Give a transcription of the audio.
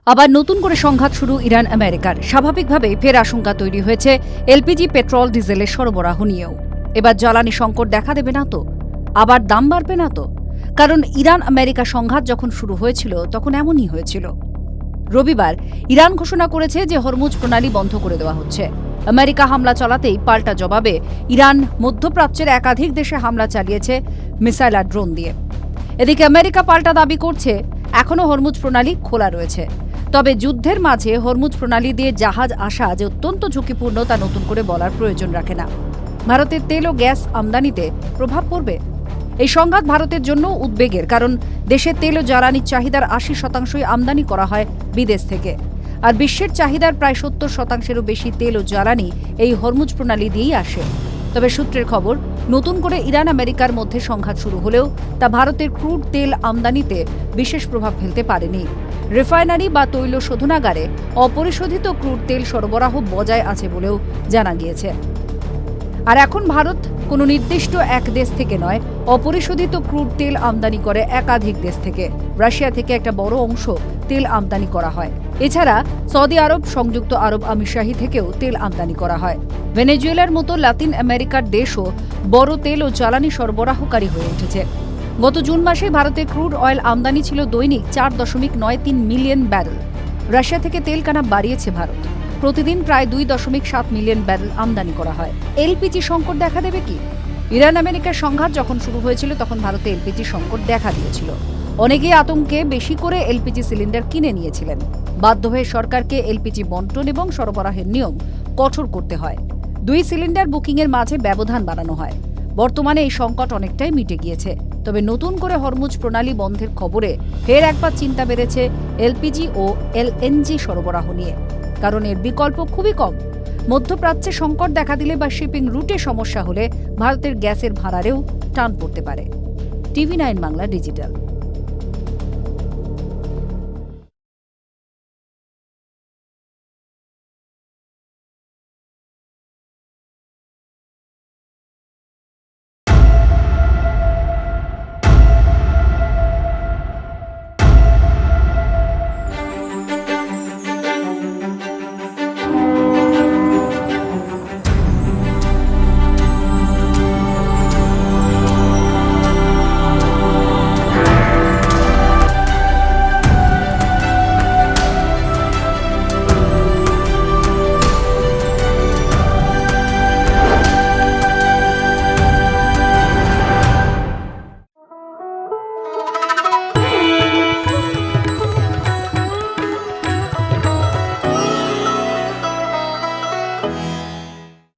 আবার নতুন করে সংঘাত শুরু ইরান আমেরিকার। স্বাভাবিকভাবেই ফের আশঙ্কা তৈরি হয়েছে এলপিজি, পেট্রোল, ডিজেলের সরবরাহ নিয়েও। এবার জ্বালানি সংকট দেখা দেবে না তো? আবার দাম বাড়বে না তো? কারণ ইরান আমেরিকা সংঘাত যখন শুরু হয়েছিল তখন এমনই হয়েছিল। রবিবার ইরান ঘোষণা করেছে যে হরমুজ প্রণালী বন্ধ করে দেওয়া হচ্ছে। আমেরিকা হামলা চালাতেই পাল্টা জবাবে ইরান মধ্যপ্রাচ্যের একাধিক দেশে হামলা চালিয়েছে মিসাইল আর ড্রোন দিয়ে। এদিকে আমেরিকা পাল্টা দাবি করছে এখনও হরমুজ প্রণালী খোলা রয়েছে। তবে যুদ্ধের মাঝে হরমুজ প্রণালী দিয়ে জাহাজ আসা যে অত্যন্ত ঝুঁকিপূর্ণ তা নতুন করে বলার প্রয়োজন রাখে না। ভারতের তেল ও গ্যাস আমদানিতে প্রভাব পড়বে। এই সংঘাত ভারতের জন্য উদ্বেগের, কারণ দেশের তেল ও জ্বালানির চাহিদার ৮০% আমদানি করা হয় বিদেশ থেকে। আর বিশ্বের চাহিদার প্রায় ৭০%-এরও বেশি তেল ও জ্বালানি এই হরমুজ প্রণালী দিয়েই আসে। তবে সূত্রের খবর, নতুন করে ইরান আমেরিকার মধ্যে সংঘাত শুরু হলেও তা ভারতের ক্রুড তেল আমদানিতে বিশেষ প্রভাব ফেলতে পারেনি। রিফাইনারি বা তৈল শোধনাগারে অপরিশোধিত ক্রুড তেল সরবরাহ বজায় আছে বলেও জানা গিয়েছে। আর এখন ভারত কোনো নির্দিষ্ট এক দেশ থেকে নয়, অপরিশোধিত ক্রুড তেল আমদানি করে একাধিক দেশ থেকে। রাশিয়া থেকে একটা বড় অংশ তেল আমদানি করা হয়। এছাড়া সৌদি আরব, সংযুক্ত আরব আমিরশাহী থেকেও তেল আমদানি করা হয়। ভেনেজুয়েলার মতো লাতিন আমেরিকার দেশও বড় তেল ও জ্বালানি সরবরাহকারী হয়ে উঠেছে। গত জুন মাসে ভারতের ক্রুড অয়েল আমদানি ছিল দৈনিক ৪.৯৩ মিলিয়ন ব্যারেল। রাশিয়া থেকে তেল কেনা বাড়িয়েছে ভারত। প্রতিদিন প্রায় ২.৭ মিলিয়ন ব্যারেল আমদানি করা হয়। এলপিজি সংকট দেখা দেবে কি? ইরান আমেরিকার সংঘাত যখন শুরু হয়েছিল তখন ভারতে এলপিজি সংকট দেখা দিয়েছিল। অনেকেই আতঙ্কে বেশি করে এলপিজি সিলিন্ডার কিনে নিয়েছিলেন। বাধ্য হয়ে সরকারকে এলপিজি বন্টন এবং সরবরাহের নিয়ম কঠোর করতে হয়। ২ সিলিন্ডার বুকিংয়ের মাঝে ব্যবধান বাড়ানো হয়। বর্তমানে এই সংকট অনেকটাই মিটে গিয়েছে। তবে নতুন করে হরমুজ প্রণালী বন্ধের খবরে ফের একবার চিন্তা বেড়েছে এলপিজি ও এলএনজি সরবরাহ নিয়ে। কারণ এর বিকল্প খুবই কম। মধ্যপ্রাচ্যে সংকট দেখা দিলে বা শিপিং রুটে সমস্যা হলে ভারতের গ্যাসের ভাড়ারেও টান পড়তে পারে। টিভি9 বাংলা ডিজিটাল।